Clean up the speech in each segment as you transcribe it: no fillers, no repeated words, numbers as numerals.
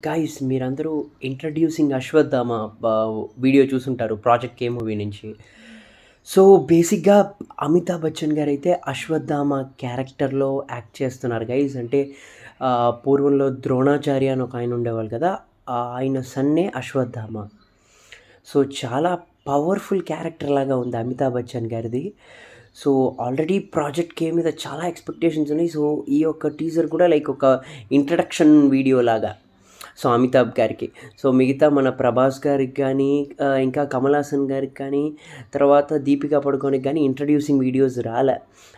Guys మీరందరూ introducing Ashwatthama video చూసుంటారు 'project కే' movie నుంచి. సో, బేసిక్‌గా అమితాబ్ బచ్చన్ గారైతే అశ్వత్థామ క్యారెక్టర్‌లో యాక్ట్ చేస్తున్నారు గైస్. అంటే పూర్వంలో ద్రోణాచార్య అని ఒకాయన ఉండేవాళ్ళు కదా! ఆయన సన్నే అశ్వత్థామ. సో, చాలా పవర్‌ఫుల్ క్యారెక్టర్ లాగా ఉంది అమితాబ్ బచ్చన్ గారిది. సో, ఆల్రెడీ 'ప్రాజెక్ట్ కే' మీద చాలా ఎక్స్‌పెక్టేషన్స్ ఉన్నాయి. సో, ఈ యొక్క టీజర్ కూడా లైక్ ఒక ఇంట్రడక్షన్ వీడియో లాగా. సో, అమితాబ్ గారికి. సో, మిగతా మన ప్రభాస్ గారికి కానీ, ఇంకా కమల్ హాసన్ గారికి కానీ, తర్వాత దీపికా పడుకోనికి కానీ ఇంట్రడ్యూసింగ్ వీడియోస్ రాలే.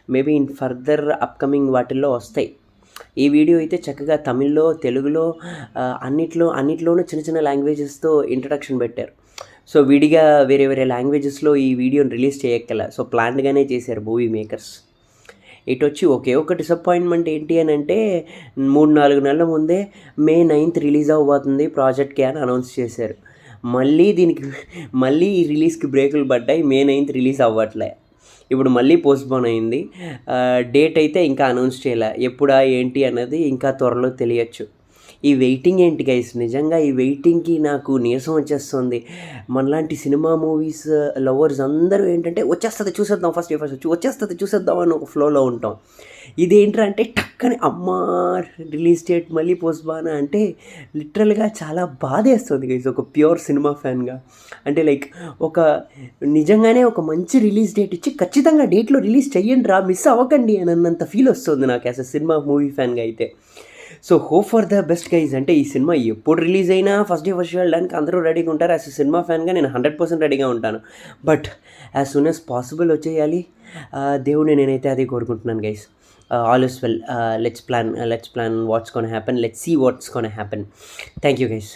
మేబీ ఇన్ ఫర్దర్ అప్‌కమింగ్ వాటిల్లో వస్తాయి. ఈ వీడియో అయితే చక్కగా తమిళ్‌లో, తెలుగులో అన్నిట్లోనూ చిన్న చిన్న లాంగ్వేజెస్‌తో ఇంట్రడక్షన్ పెట్టారు. సో, విడిగా వేరే వేరే లాంగ్వేజెస్‌లో ఈ వీడియోని రిలీజ్ చేయక్కల. సో, ప్లాన్డ్‌గానే చేశారు మూవీ మేకర్స్. ఇటొచ్చి ఒకే ఒక డిసప్పాయింట్మెంట్ ఏంటి అని అంటే 3-4 నెలల ముందే మే 9th రిలీజ్ అవ్వబోతుంది 'ప్రాజెక్ట్ కే' అని అనౌన్స్ చేశారు. మళ్ళీ ఈ రిలీజ్‌కి బ్రేకులు పడ్డాయి. మే 9th రిలీజ్ అవ్వట్లే. ఇప్పుడు మళ్ళీ పోస్ట్‌పోన్ అయింది. డేట్ అయితే ఇంకా అనౌన్స్ చేయలే. ఎప్పుడా ఏంటి అన్నది ఇంకా త్వరలో తెలియచ్చు. ఈ వెయిటింగ్ ఏంటి గైస్, నిజంగా ఈ వెయిటింగ్‌కి నాకు నీరసం వచ్చేస్తుంది. మనలాంటి సినిమా మూవీస్ లవర్స్ అందరూ ఏంటంటే వచ్చేస్తది చూసేద్దాం వచ్చేస్తది చూసేద్దాం అని ఒక ఫ్లోలో ఉంటాం. ఇదేంట్రా అంటే టక్కని అమ్మా రిలీజ్ డేట్ మళ్ళీ పోస్ట్‌పోన్ అంటే లిటరల్‌గా చాలా బాధేస్తుంది గైస్ ఒక ప్యూర్ సినిమా ఫ్యాన్‌గా. అంటే లైక్ ఒక నిజంగానే ఒక మంచి రిలీజ్ డేట్ ఇచ్చి ఖచ్చితంగా డేట్‌లో రిలీజ్ చెయ్యండిరా, మిస్ అవ్వకండి అని అన్నంత ఫీల్ వస్తుంది నాకు యాస్ ఎ సినిమా మూవీ ఫ్యాన్‌గా అయితే. So, hope for the best guys. అంటే ఈ సినిమా ఎప్పుడు రిలీజ్ అయినా ఫస్ట్ డే వెళ్ళడానికి అందరూ రెడీగా ఉంటారు. యాజ్ ఎ సినిమా ఫ్యాన్గా నేను 100% రెడీగా ఉంటాను. But as soon as possible వచ్చేయాలి. దేవుడిని నేనైతే అదే కోరుకుంటున్నాను guys. All is well. Let's plan what's gonna happen. Let's see what's gonna happen. Thank you guys.